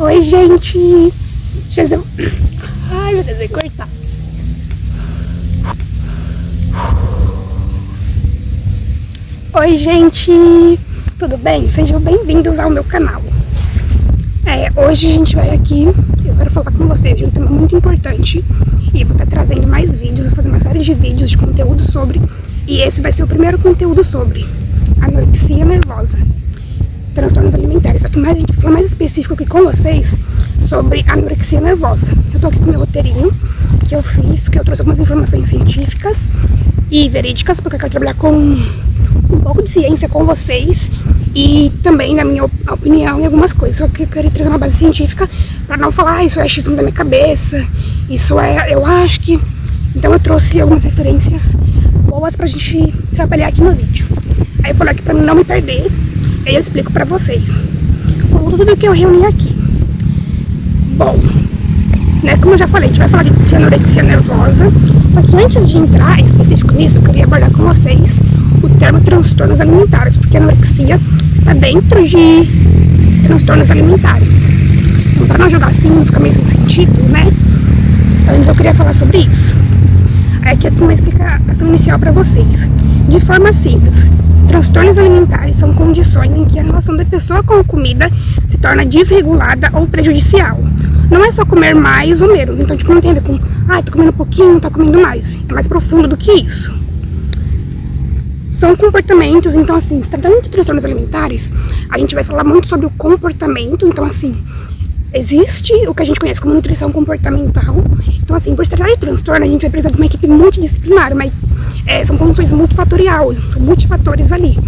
Oi, gente. Ai, meu Deus, vai cortar. Oi, gente. Tudo bem? Sejam bem-vindos ao meu canal. Hoje a gente vai aqui, eu quero falar com vocês de um tema muito importante. E vou estar trazendo mais vídeos, vou fazer uma série de vídeos de conteúdo sobre. E esse vai ser o primeiro conteúdo sobre anorexia nervosa, transtornos alimentares. Só que a gente vai falar mais específico aqui com vocês sobre anorexia nervosa. Eu tô aqui com o meu roteirinho que eu fiz, que eu trouxe algumas informações científicas e verídicas, porque eu quero trabalhar com um pouco de ciência com vocês e também, na minha opinião, em algumas coisas. Só que eu queria trazer uma base científica para não falar, isso é achismo da minha cabeça, isso é, eu acho que... Então eu trouxe algumas referências boas pra gente trabalhar aqui no vídeo. Aí eu falei aqui pra não me perder, aí eu explico pra vocês com tudo que eu reuni aqui. Bom, né, como eu já falei, a gente vai falar de anorexia nervosa. Só que antes de entrar específico nisso, eu queria abordar com vocês o termo transtornos alimentares, porque a anorexia está dentro de transtornos alimentares. Então, para não jogar assim, não ficar meio sem sentido, né? Antes eu queria falar sobre isso. Aqui eu tenho uma explicação inicial para vocês. De forma simples, transtornos alimentares são condições em que a relação da pessoa com a comida se torna desregulada ou prejudicial. Não é só comer mais ou menos, então tipo, não tem a ver com tô comendo pouquinho, tá comendo mais. É mais profundo do que isso. São comportamentos, então assim, se tratando de transtornos alimentares, a gente vai falar muito sobre o comportamento. Então assim, existe o que a gente conhece como nutrição comportamental. Então assim, por se tratar de transtorno, a gente vai precisar de uma equipe multidisciplinar, mas são condições multifatoriais, são multifatores ali.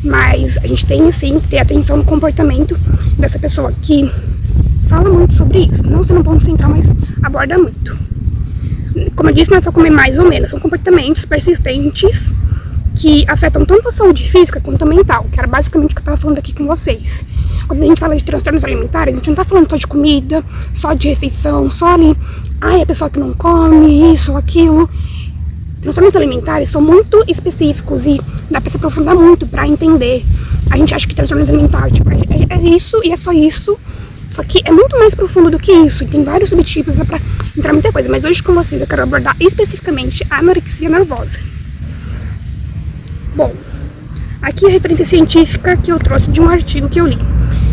Mas a gente tem sim que ter atenção no comportamento dessa pessoa que fala muito sobre isso. Não sendo um ponto central, mas aborda muito. Como eu disse, não é só comer mais ou menos, são comportamentos persistentes que afetam tanto a saúde física quanto a mental, que era basicamente o que eu estava falando aqui com vocês. Quando a gente fala de transtornos alimentares, a gente não está falando só de comida, só de refeição, só ali, a pessoa que não come isso ou aquilo. Transtornos alimentares são muito específicos e dá para se aprofundar muito para entender. A gente acha que transtornos alimentares tipo, é isso e é só isso, só que é muito mais profundo do que isso, e tem vários subtipos, dá para entrar muita coisa. Mas hoje com vocês eu quero abordar especificamente a anorexia nervosa. Bom, aqui a referência científica que eu trouxe de um artigo que eu li,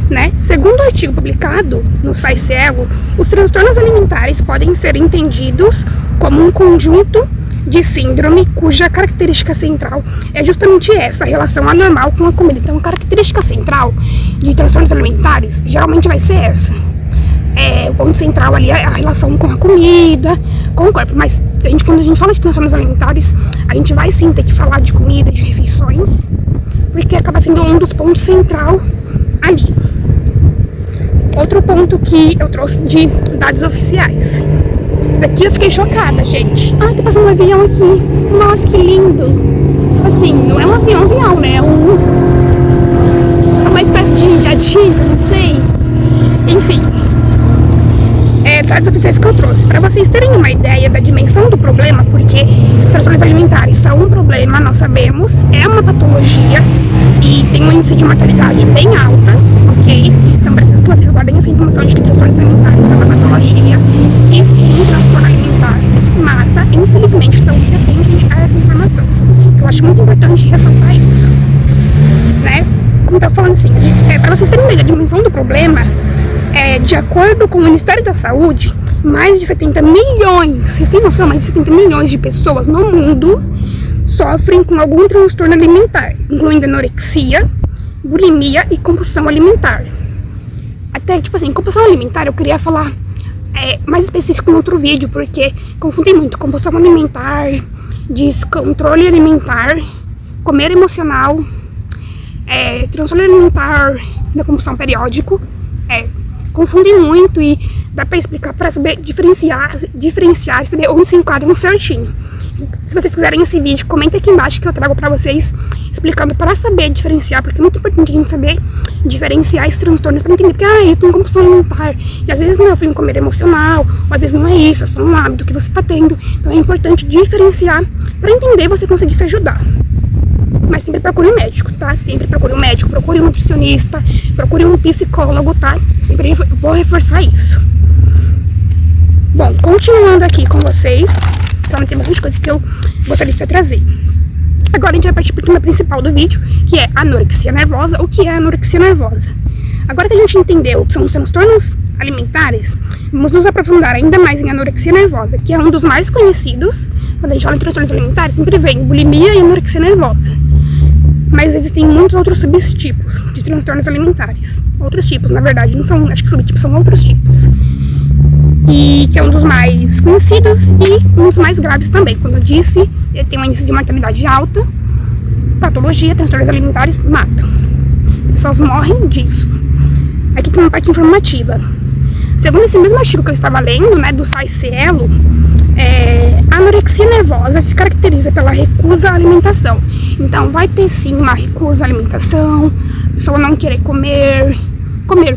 né? Segundo o artigo publicado no site Cielo, os transtornos alimentares podem ser entendidos como um conjunto de síndrome cuja característica central é justamente essa, a relação anormal com a comida. Então, a característica central de transtornos alimentares geralmente vai ser essa. O ponto central ali é a relação com a comida, com o corpo. Mas quando a gente fala de transtornos alimentares, a gente vai sim ter que falar de comida, de refeições, porque acaba sendo um dos pontos central ali. Outro ponto que eu trouxe de dados oficiais. Daqui eu fiquei chocada, gente. Tá passando um avião aqui. Nossa, que lindo. Assim, não é um avião, né? É uma espécie de jatinho, não sei. Enfim. Dados oficiais que eu trouxe, para vocês terem uma ideia da dimensão do problema, porque transtornos alimentares são um problema, nós sabemos, é uma patologia e tem um índice de mortalidade bem alta, ok? Então preciso que vocês guardem essa informação de que transtornos alimentares é uma patologia e sim, o transtorno alimentar mata, infelizmente, então se atentem a essa informação, que eu acho muito importante ressaltar isso, né? Como eu tava falando assim, para vocês terem uma ideia da dimensão do problema, de acordo com o Ministério da Saúde, mais de 70 milhões, vocês têm noção, mais de 70 milhões de pessoas no mundo sofrem com algum transtorno alimentar, incluindo anorexia, bulimia e compulsão alimentar. Até, tipo assim, compulsão alimentar eu queria falar mais específico em outro vídeo, porque confundem muito compulsão alimentar, descontrole alimentar, comer emocional, transtorno alimentar da compulsão periódico, confundem muito e dá pra explicar, para saber diferenciar e saber onde se enquadram certinho. Se vocês quiserem esse vídeo, comenta aqui embaixo que eu trago pra vocês explicando para saber diferenciar, porque é muito importante a gente saber diferenciar esses transtornos para entender, porque eu tenho compulsão alimentar e às vezes não é um comer emocional, ou às vezes não é isso, é só um hábito que você tá tendo. Então é importante diferenciar para entender e você conseguir se ajudar. Mas sempre procure um médico, tá? Sempre procure um médico, procure um nutricionista, procure um psicólogo, tá? Sempre vou reforçar isso. Bom, continuando aqui com vocês, então tem bastante coisa que eu gostaria de trazer. Agora a gente vai partir para o tema principal do vídeo, que é anorexia nervosa. O que é anorexia nervosa? Agora que a gente entendeu o que são os transtornos alimentares, vamos nos aprofundar ainda mais em anorexia nervosa, que é um dos mais conhecidos. Quando a gente fala em transtornos alimentares, sempre vem bulimia e anorexia nervosa. Mas existem muitos outros subtipos de transtornos alimentares. Outros tipos, na verdade, não são, acho que subtipos são outros tipos. E que é um dos mais conhecidos e um dos mais graves também. Como eu disse, ele tem um índice de mortalidade alta, patologia, transtornos alimentares matam. As pessoas morrem disso. Aqui tem uma parte informativa. Segundo esse mesmo artigo que eu estava lendo, né, do Sai Cielo, a anorexia nervosa se caracteriza pela recusa à alimentação. Então vai ter sim uma recusa à alimentação, a pessoa não querer comer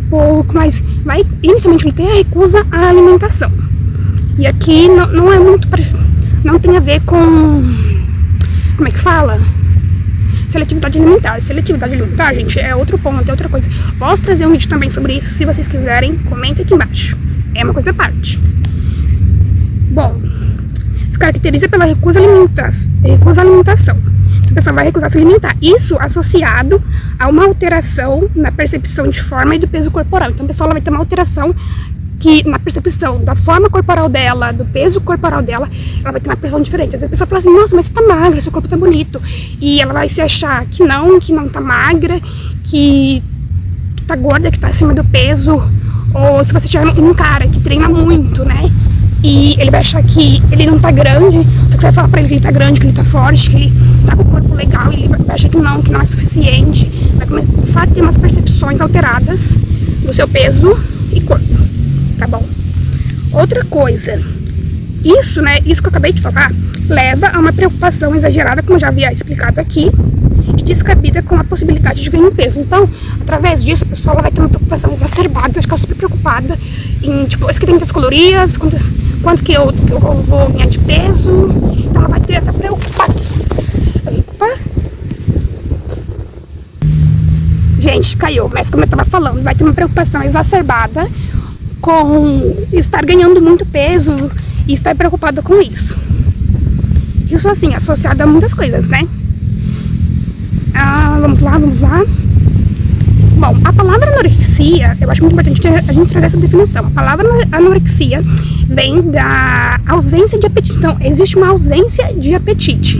pouco, mas vai inicialmente ter a recusa à alimentação. E aqui não é muito, não tem a ver com, como é que fala? Seletividade alimentar. Seletividade alimentar, gente, é outro ponto, é outra coisa. Posso trazer um vídeo também sobre isso, se vocês quiserem, comenta aqui embaixo. É uma coisa à parte. Bom, se caracteriza pela recusa à alimentação. A pessoa vai recusar se alimentar. Isso associado a uma alteração na percepção de forma e do peso corporal. Então a pessoa vai ter uma alteração que na percepção da forma corporal dela, do peso corporal dela, ela vai ter uma percepção diferente. Às vezes a pessoa fala assim, nossa, mas você tá magra, seu corpo tá bonito. E ela vai se achar que não tá magra, que tá gorda, que tá acima do peso. Ou se você tiver um cara que treina muito, né? E ele vai achar que ele não tá grande, só que você vai falar pra ele que ele tá grande, que ele tá forte, que ele tá com o corpo legal, e ele vai achar que não é suficiente. Vai começar a ter umas percepções alteradas do seu peso e corpo, tá bom? Outra coisa, isso que eu acabei de falar, leva a uma preocupação exagerada, como eu já havia explicado aqui, e descabida com a possibilidade de ganhar peso. Então, através disso, a pessoa vai ter uma preocupação exacerbada, vai ficar super preocupada em, tipo, isso que tem muitas calorias, quanto que eu vou ganhar de peso. Então ela vai ter essa preocupação. Opa. Gente, caiu, mas como eu tava falando, vai ter uma preocupação exacerbada com estar ganhando muito peso e estar preocupada com isso. Isso assim, associado a muitas coisas, né? Vamos lá. Bom, a palavra anorexia, eu acho muito importante a gente trazer essa definição. A palavra anorexia vem da ausência de apetite. Então, existe uma ausência de apetite.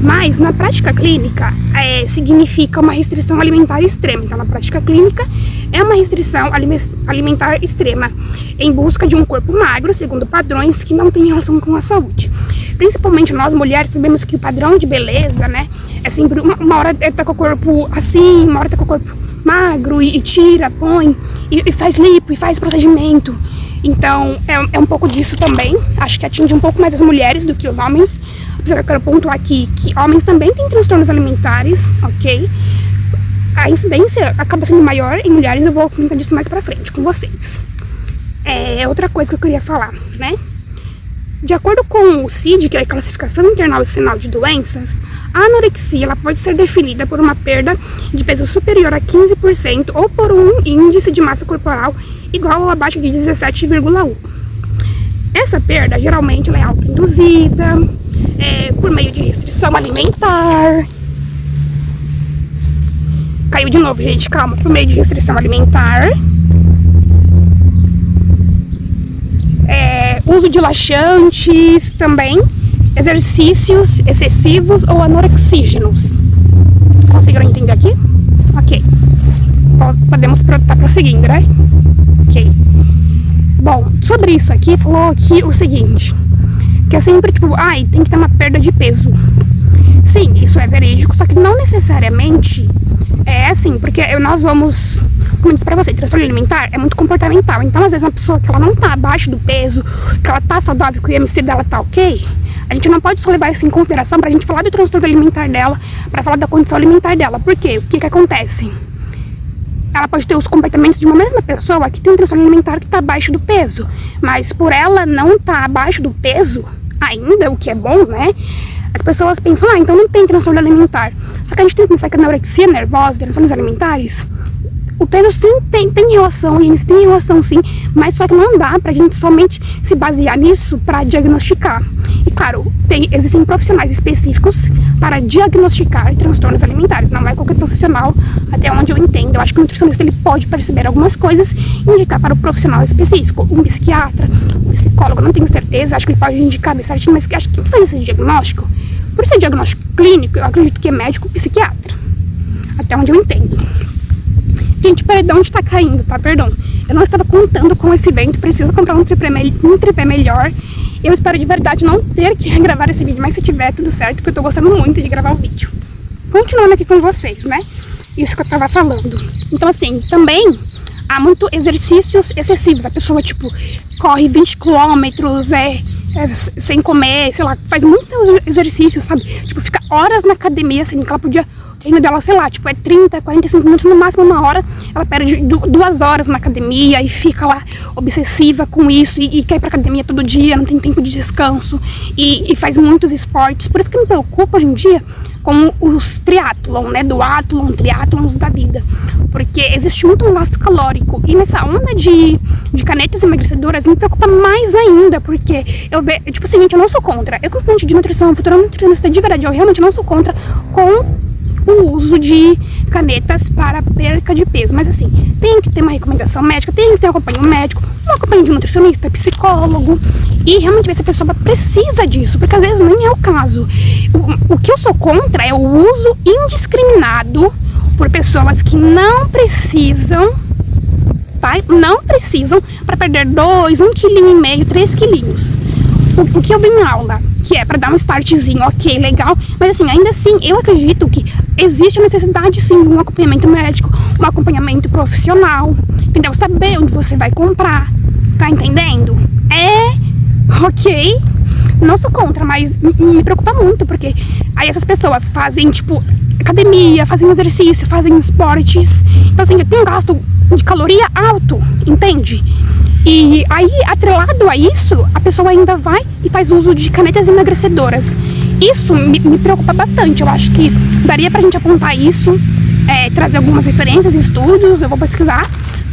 Mas, na prática clínica, significa uma restrição alimentar extrema. Então, na prática clínica, é uma restrição alimentar extrema em busca de um corpo magro, segundo padrões que não têm relação com a saúde. Principalmente nós, mulheres, sabemos que o padrão de beleza, né, é sempre uma hora tá com o corpo assim, uma hora tá com o corpo magro e tira, põe, e faz lipo, e faz procedimento. Então, é um pouco disso também. Acho que atinge um pouco mais as mulheres do que os homens. Apesar que eu quero pontuar aqui que homens também têm transtornos alimentares, ok? A incidência acaba sendo maior em mulheres, eu vou comentar disso mais pra frente com vocês. Outra coisa que eu queria falar, né? De acordo com o CID, que é a Classificação Internacional de Doenças, a anorexia ela pode ser definida por uma perda de peso superior a 15% ou por um índice de massa corporal igual ou abaixo de 17,1. Essa perda geralmente ela é autoinduzida, por meio de restrição alimentar. Caiu de novo, gente, calma. Por meio de restrição alimentar. Uso de laxantes também. Exercícios excessivos ou anorexígenos. Conseguiram entender aqui? Ok. Podemos estar prosseguindo, né? Ok. Bom, sobre isso aqui, falou aqui o seguinte. Que é sempre tipo, tem que ter uma perda de peso. Sim, isso é verídico, só que não necessariamente é assim, porque nós vamos, como eu disse pra você, transtorno alimentar é muito comportamental. Então, às vezes, uma pessoa que ela não tá abaixo do peso, que ela tá saudável, que o IMC dela tá ok, a gente não pode só levar isso em consideração pra gente falar do transtorno alimentar dela, pra falar da condição alimentar dela. Por quê? O que acontece? Ela pode ter os comportamentos de uma mesma pessoa que tem um transtorno alimentar que tá abaixo do peso, mas por ela não tá abaixo do peso ainda, o que é bom, né? As pessoas pensam, então não tem transtorno alimentar. Só que a gente tem que pensar que a anorexia nervosa, transtornos alimentares, o peso sim tem relação, o índice tem relação sim, mas só que não dá pra gente somente se basear nisso pra diagnosticar. E claro, existem profissionais específicos para diagnosticar transtornos alimentares, não é qualquer profissional, até onde eu entendo. Eu acho que o nutricionista ele pode perceber algumas coisas e indicar para o profissional específico, um psiquiatra, um psicólogo, não tenho certeza, acho que ele pode indicar bem certinho, mas acho que quem faz esse diagnóstico, por ser diagnóstico clínico, eu acredito que é médico psiquiatra, até onde eu entendo. Gente, perdão de estar caindo, tá? Perdão. Eu não estava contando com esse evento, preciso comprar um tripé melhor. Eu espero de verdade não ter que gravar esse vídeo, mas se tiver tudo certo, porque eu tô gostando muito de gravar o vídeo. Continuando aqui com vocês, né? Isso que eu tava falando. Então, assim, também há muito exercícios excessivos. A pessoa, tipo, corre 20 quilômetros, sem comer, sei lá, faz muitos exercícios, sabe? Tipo, fica horas na academia, assim, que ela podia... O treino dela, sei lá, tipo, é 30, 45 minutos, no máximo uma hora, ela perde 2 horas na academia e fica lá obsessiva com isso e quer ir pra academia todo dia, não tem tempo de descanso e faz muitos esportes. Por isso que me preocupa hoje em dia com os triatlon, né, triatlons da vida, porque existe muito um gasto calórico e nessa onda de canetas emagrecedoras me preocupa mais ainda, porque eu vejo, tipo assim, gente, eu não sou contra, eu constante de nutrição, futura nutricionista de verdade, eu realmente não sou contra com o uso de canetas para perca de peso, mas assim, tem que ter uma recomendação médica, tem que ter um acompanhamento médico, um acompanhamento de nutricionista, psicólogo, e realmente ver se a pessoa precisa disso, porque às vezes nem é o caso. O que eu sou contra é o uso indiscriminado por pessoas que não precisam para perder 2, 1,5 kg, 3 quilinhos. O que eu vi em aula, que é para dar um startzinho, ok, legal, mas assim, ainda assim, eu acredito que existe a necessidade sim de um acompanhamento médico, um acompanhamento profissional, entendeu? Saber onde você vai comprar, tá entendendo? Ok, não sou contra, mas me preocupa muito, porque aí essas pessoas fazem, tipo, academia, fazem exercício, fazem esportes, então assim, já tem um gasto de caloria alto, entende? E aí, atrelado a isso, a pessoa ainda vai e faz uso de canetas emagrecedoras. Isso me preocupa bastante. Eu acho que daria pra gente apontar isso, trazer algumas referências, estudos. Eu vou pesquisar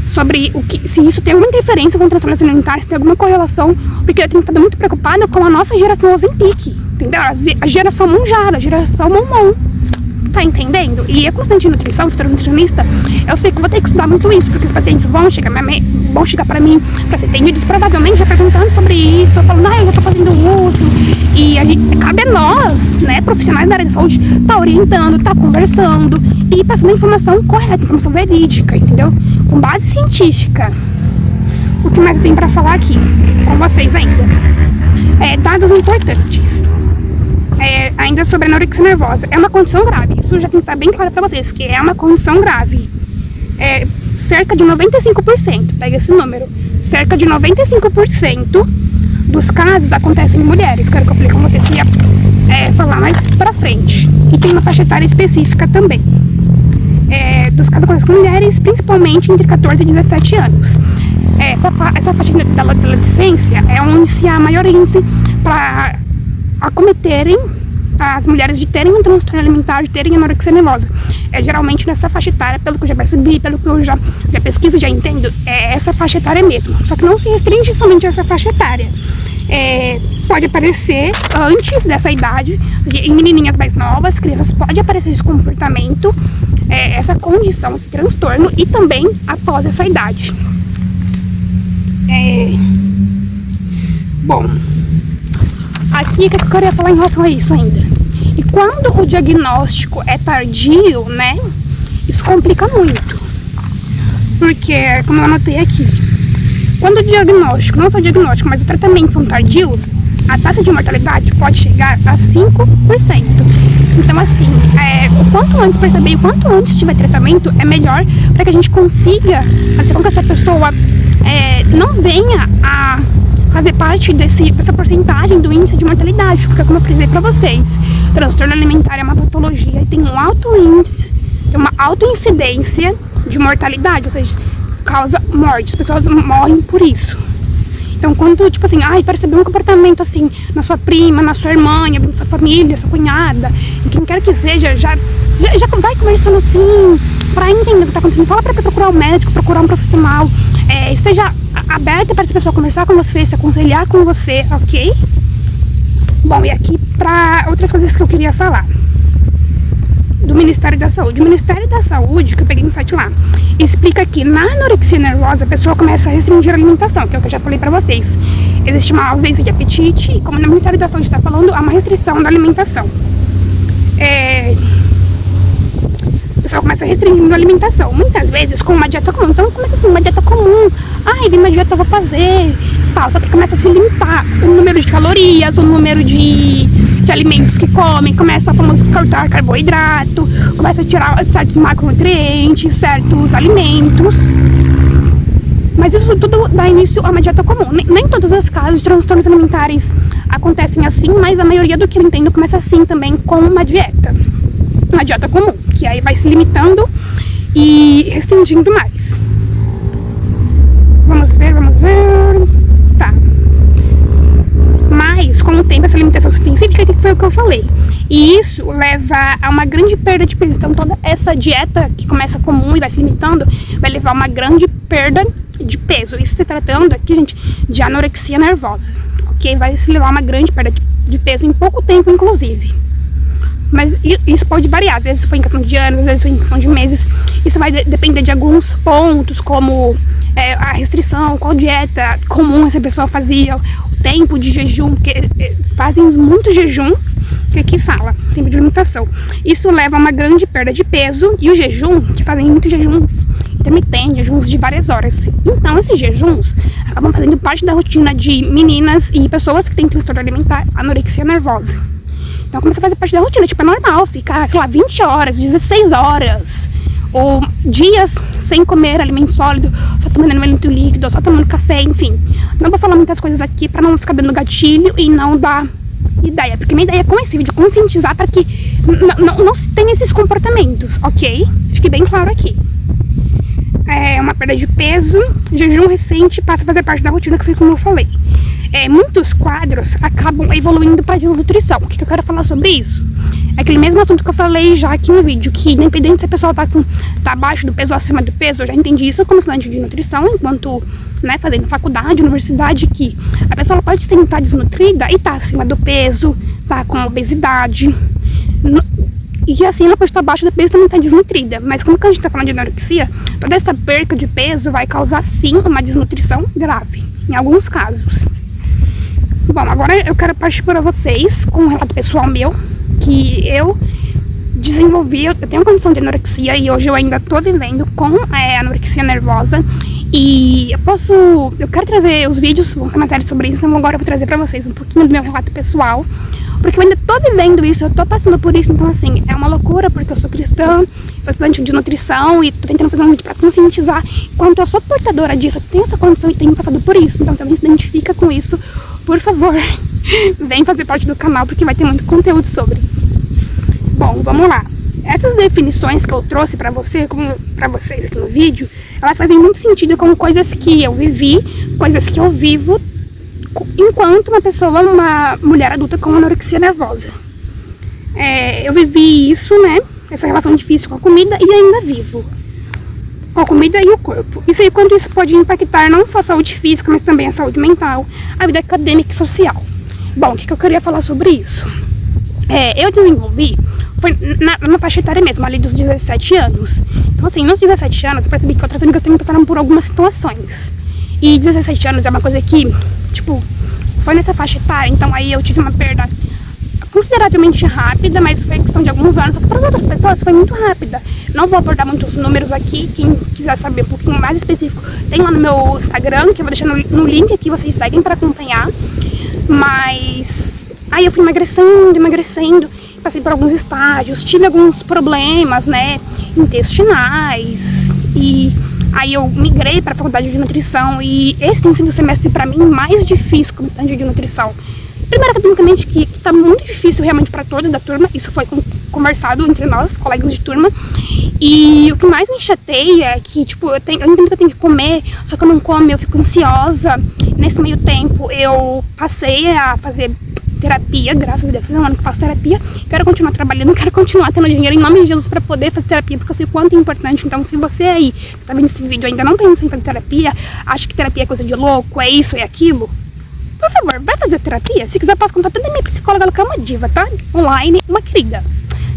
sobre se isso tem alguma interferência com transtornos alimentares, se tem alguma correlação, porque eu tenho ficado muito preocupada com a nossa geração Ozempic, entendeu? A geração Mounjaro, a geração Momon. Tá entendendo? E a constante nutrição, futura nutricionista, eu sei que eu vou ter que estudar muito isso, porque os pacientes vão chegar pra mim pra ser atendidos, provavelmente já perguntando sobre isso, falando, eu já tô fazendo uso, e cabe a nós, né, profissionais da área de saúde, tá orientando, tá conversando e passando a informação correta, informação verídica, entendeu? Com base científica. O que mais eu tenho pra falar aqui com vocês ainda? Dados importantes. Ainda sobre a anorexia nervosa, é uma condição grave, isso já tem que estar bem claro para vocês, que é uma condição grave. Cerca de 95%, pega esse número, cerca de 95% dos casos acontecem em mulheres, quero que eu falei com vocês que ia falar mais pra frente, e tem uma faixa etária específica também. Dos casos acontecem com mulheres, principalmente entre 14 e 17 anos. Essa faixa da adolescência é onde se há maior índice para acometerem as mulheres de terem um transtorno alimentar, de terem anorexia nervosa. Geralmente nessa faixa etária, pelo que eu já percebi, pelo que eu já pesquiso, já entendo, essa faixa etária mesmo. Só que não se restringe somente a essa faixa etária. Pode aparecer antes dessa idade, em menininhas mais novas, crianças, pode aparecer esse comportamento, essa condição, esse transtorno, e também após essa idade. Bom, aqui o que eu queria falar em relação a isso ainda. E quando o diagnóstico é tardio, né, isso complica muito. Porque, como eu anotei aqui, quando o diagnóstico, não só o diagnóstico, mas o tratamento são tardios, a taxa de mortalidade pode chegar a 5%. Então, assim, o quanto antes perceber, o quanto antes tiver tratamento, é melhor para que a gente consiga fazer com que essa pessoa não venha a fazer parte dessa porcentagem do índice de mortalidade, porque como eu falei pra vocês, transtorno alimentar é uma patologia e tem um alto índice, tem uma alta incidência de mortalidade, ou seja, causa morte, as pessoas morrem por isso. Então, quando, tipo assim, perceber um comportamento assim na sua prima, na sua irmã, na sua família, sua cunhada, em quem quer que seja, já vai conversando assim, pra entender o que tá acontecendo. Fala pra procurar um médico, procurar um profissional, esteja aberta para essa pessoa conversar com você, se aconselhar com você, ok? Bom, e aqui pra outras coisas que eu queria falar do Ministério da Saúde. O Ministério da Saúde, que eu peguei no site lá, explica que na anorexia nervosa a pessoa começa a restringir a alimentação, que é o que eu já falei pra vocês. Existe uma ausência de apetite e, como no Ministério da Saúde está falando, há uma restrição da alimentação. A pessoa começa restringindo a alimentação, muitas vezes com uma dieta comum. Então começa assim, uma dieta comum, vem uma dieta, eu vou fazer, tal, só que começa a se limitar o número de calorias, o número de alimentos que comem, começa a cortar carboidrato, começa a tirar certos macronutrientes, certos alimentos. Mas isso tudo dá início a uma dieta comum. Nem todos os casos de transtornos alimentares acontecem assim, mas a maioria do que eu entendo começa assim também com uma dieta comum, que aí vai se limitando e restringindo mais. Vamos ver. Tá. Mas, com o tempo, essa alimentação se intensifica, que foi o que eu falei. E isso leva a uma grande perda de peso. Então, toda essa dieta que começa comum e vai se limitando, vai levar a uma grande perda de peso. Isso se tratando aqui, gente, de anorexia nervosa, ok? Vai se levar a uma grande perda de peso em pouco tempo, inclusive. Mas isso pode variar, às vezes foi em questão de anos, às vezes foi em questão de meses. Isso vai depender de alguns pontos, como a restrição, qual dieta comum essa pessoa fazia, o tempo de jejum, porque fazem muito jejum, que aqui fala, tempo de alimentação. Isso leva a uma grande perda de peso, e o jejum, que fazem muitos jejuns intermitentes, jejuns de várias horas. Então esses jejuns acabam fazendo parte da rotina de meninas e pessoas que têm transtorno alimentar, anorexia nervosa. Então começa a fazer parte da rotina, tipo, é normal ficar, 20 horas, 16 horas, ou dias sem comer alimento sólido, só tomando alimento líquido, só tomando café, enfim. Não vou falar muitas coisas aqui pra não ficar dando gatilho e não dar ideia, porque minha ideia é coercível, de conscientizar para que não se tenha esses comportamentos, ok? Fique bem claro aqui. Uma perda de peso, jejum recente passa a fazer parte da rotina, que foi como eu falei. Muitos quadros acabam evoluindo para desnutrição. O que eu quero falar sobre isso? É aquele mesmo assunto que eu falei já aqui no vídeo, que independente se a pessoa tá abaixo do peso ou acima do peso, eu já entendi isso como estudante de nutrição, enquanto fazendo faculdade, universidade, que a pessoa pode estar desnutrida e tá acima do peso, tá com obesidade, e assim ela pode estar abaixo do peso e também tá desnutrida. Mas como que a gente tá falando de anorexia, toda essa perca de peso vai causar sim uma desnutrição grave, em alguns casos. Bom, agora eu quero partir para vocês com um relato pessoal meu, que eu desenvolvi. Eu tenho condição de anorexia e hoje eu ainda tô vivendo com anorexia nervosa. E eu quero trazer os vídeos, vão ser mais sérios sobre isso, então agora eu vou trazer pra vocês um pouquinho do meu relato pessoal, porque eu ainda tô vivendo isso, eu tô passando por isso. Então assim, é uma loucura, porque eu sou cristã, sou estudante de nutrição e tô tentando fazer um vídeo pra conscientizar. Enquanto eu sou portadora disso, eu tenho essa condição e tenho passado por isso. Então se alguém se identifica com isso, por favor, vem fazer parte do canal, porque vai ter muito conteúdo sobre. Bom, vamos lá. Essas definições que eu trouxe pra vocês aqui no vídeo, elas fazem muito sentido com coisas que eu vivi, coisas que eu vivo enquanto uma mulher adulta com anorexia nervosa. Eu vivi isso, essa relação difícil com a comida, e ainda vivo com a comida e o corpo. Isso aí, quanto isso pode impactar não só a saúde física, mas também a saúde mental, a vida acadêmica e social. Bom, o que eu queria falar sobre isso? Eu desenvolvi, foi na faixa etária mesmo, ali dos 17 anos. Então assim, nos 17 anos eu percebi que outras amigas também passaram por algumas situações. E 17 anos é uma coisa que, tipo, foi nessa faixa etária, então aí eu tive uma perda consideravelmente rápida, mas foi questão de alguns anos. Só que para outras pessoas foi muito rápida. Não vou abordar muitos números aqui, quem quiser saber um pouquinho mais específico, tem lá no meu Instagram, que eu vou deixar no link aqui, vocês seguem para acompanhar. Mas aí eu fui emagrecendo, passei por alguns estágios, tive alguns problemas, intestinais, e aí eu migrei para a faculdade de nutrição, e esse tem sido o semestre para mim mais difícil como estudante de nutrição. Primeiro, academicamente, que tá muito difícil realmente para todos da turma. Isso foi conversado entre nós, colegas de turma. E o que mais me chateia é que, tipo, eu entendo que eu tenho que comer, só que eu não como, eu fico ansiosa. Nesse meio tempo, eu passei a fazer terapia, graças a Deus, faz um ano que faço terapia. Quero continuar trabalhando, quero continuar tendo dinheiro em nome de Jesus para poder fazer terapia, porque eu sei o quanto é importante. Então, se você aí que tá vendo esse vídeo ainda não pensa em fazer terapia, acha que terapia é coisa de louco, é isso, é aquilo, por favor, vai fazer terapia. Se quiser, posso contar até minha psicóloga, ela que é uma diva, tá? Online, uma querida,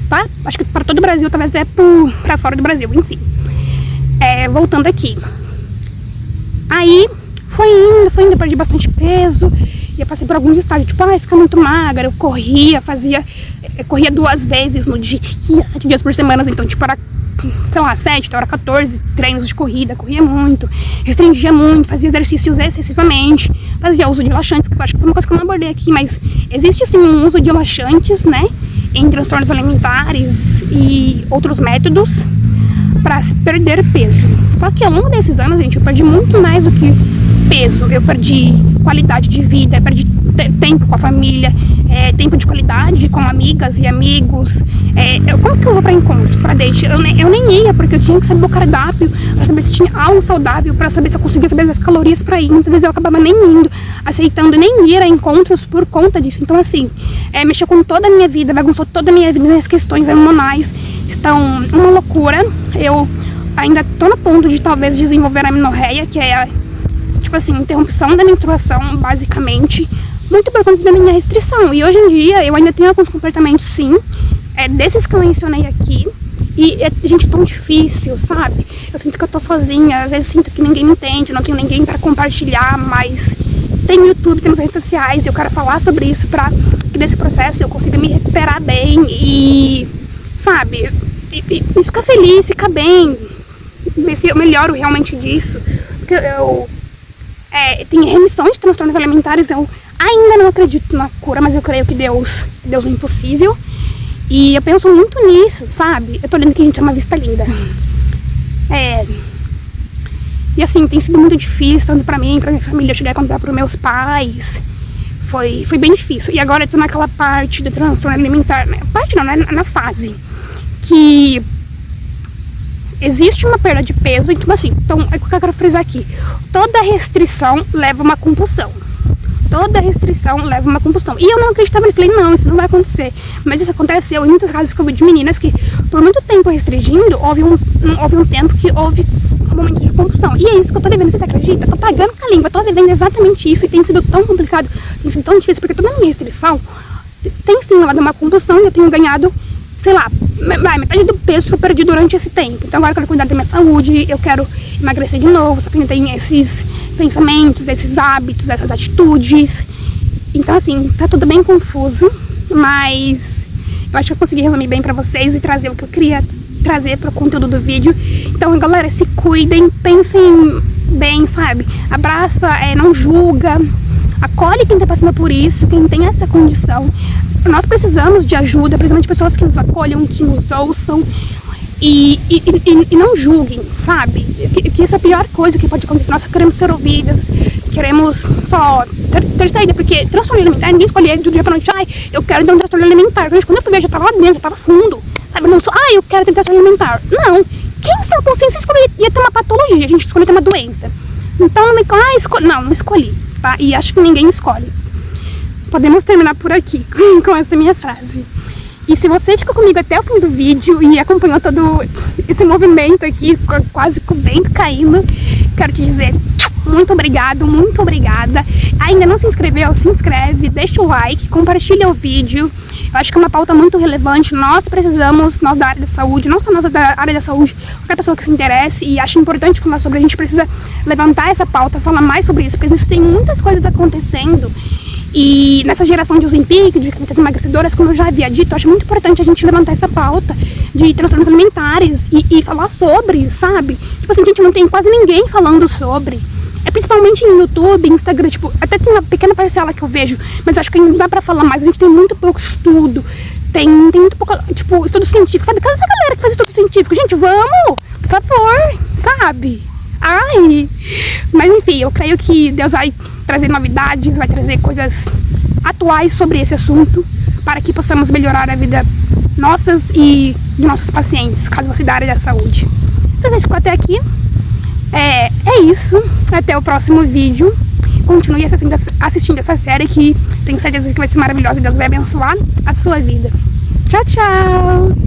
tá? Acho que para todo o Brasil, talvez até para fora do Brasil, enfim. Voltando aqui. Aí, foi indo, perdi bastante peso. E eu passei por alguns estágios, tipo, fica muito magra. Eu corria 2 vezes no dia, 7 dias por semana. Então, tipo, era, sei lá, 7, então era 14 treinos de corrida. Corria muito, restringia muito, fazia exercícios excessivamente, fazia uso de laxantes, que eu acho que foi uma coisa que eu não abordei aqui, mas existe sim um uso de laxantes, né, em transtornos alimentares e outros métodos para se perder peso. Só que ao longo desses anos, gente, eu perdi muito mais do que peso. Eu perdi qualidade de vida, eu perdi tempo com a família, tempo de qualidade com amigas e amigos. Como que eu vou para encontros, para date? Eu nem ia, porque eu tinha que saber o cardápio para saber se tinha algo saudável, para saber se eu conseguia saber as calorias para ir. Muitas vezes eu acabava nem indo, aceitando nem ir a encontros por conta disso. Então, assim, mexeu com toda a minha vida, bagunçou toda a minha vida, minhas questões hormonais estão uma loucura. Eu ainda tô no ponto de talvez desenvolver a amenorreia, que é tipo assim, interrupção da menstruação, basicamente, muito por conta da minha restrição. E hoje em dia eu ainda tenho alguns comportamentos, sim, desses que eu mencionei aqui. E, gente, é tão difícil, sabe? Eu sinto que eu tô sozinha, às vezes sinto que ninguém me entende, não tenho ninguém para compartilhar, mas tem o YouTube, temos redes sociais, e eu quero falar sobre isso pra que nesse processo eu consiga me recuperar bem e, sabe, e ficar feliz, ficar bem, ver se eu melhoro realmente disso. Porque eu tenho remissão de transtornos alimentares, eu ainda não acredito na cura, mas eu creio que Deus é o impossível. E eu penso muito nisso, sabe? Eu tô lendo que a gente é uma vista linda. E assim, tem sido muito difícil, tanto pra mim, pra minha família. Eu cheguei a contar pros meus pais. Foi bem difícil. E agora eu tô naquela parte do transtorno alimentar, né? Parte não, né? Na fase que existe uma perda de peso. Então assim, é o que eu quero frisar aqui. Toda restrição leva uma compulsão. Toda restrição leva uma compulsão. E eu não acreditava, eu falei, não, isso não vai acontecer. Mas isso aconteceu em muitos casos que eu vi de meninas que, por muito tempo restringindo, houve um tempo que houve momentos de compulsão. E é isso que eu tô vivendo, você acredita? Eu tô pagando com a língua, eu tô vivendo exatamente isso. E tem sido tão complicado, tem sido tão difícil, porque toda a minha restrição tem sim levado uma compulsão e eu tenho ganhado, sei lá, metade do peso que eu perdi durante esse tempo. Então agora eu quero cuidar da minha saúde, eu quero emagrecer de novo, só que ainda tem esses pensamentos, esses hábitos, essas atitudes. Então assim, tá tudo bem confuso, mas eu acho que eu consegui resumir bem pra vocês e trazer o que eu queria trazer pro conteúdo do vídeo. Então galera, se cuidem, pensem bem, sabe? Abraça, não julga, acolhe quem tá passando por isso, quem tem essa condição. Nós precisamos de ajuda, precisamos de pessoas que nos acolham, que nos ouçam e não julguem, sabe? Que essa é a pior coisa que pode acontecer. Nós queremos ser ouvidas, queremos só ter saída, porque transtorno alimentar, ninguém escolhe do dia pra noite, eu quero ter um transtorno alimentar. Quando eu fui ver, já tava lá dentro, já tava fundo, sabe? Não só, eu quero ter um transtorno alimentar. Não, quem sem consciência ia ter uma patologia, a gente escolheu ter uma doença. Então não escolhi, tá? E acho que ninguém escolhe. Podemos terminar por aqui com essa minha frase. E se você ficou comigo até o fim do vídeo e acompanhou todo esse movimento aqui, quase com o vento caindo, quero te dizer muito obrigado, muito obrigada. Ainda não se inscreveu? Se inscreve, deixa o like, compartilha o vídeo. Eu acho que é uma pauta muito relevante. Nós da área da saúde, não só nós da área da saúde, qualquer pessoa que se interesse e acha importante falar sobre, a gente precisa levantar essa pauta, falar mais sobre isso, porque existem muitas coisas acontecendo. E nessa geração de Ozempic, de clínicas emagrecedoras, como eu já havia dito, eu acho muito importante a gente levantar essa pauta de transtornos alimentares e falar sobre, sabe? Tipo assim, gente, não tem quase ninguém falando sobre. Principalmente em YouTube, Instagram, tipo, até tem uma pequena parcela que eu vejo, mas eu acho que ainda dá pra falar mais. A gente tem muito pouco estudo, tem muito pouco, tipo, estudo científico, sabe? Cadê essa galera que faz estudo científico? Gente, vamos, por favor, sabe? Mas enfim, eu creio que Deus vai trazer novidades, vai trazer coisas atuais sobre esse assunto, para que possamos melhorar a vida nossas e de nossos pacientes, caso você da área da saúde. Se você ficou até aqui, é isso. Até o próximo vídeo. Continue assistindo essa série que tenho certeza que vai ser maravilhosa e Deus vai abençoar a sua vida. Tchau, tchau!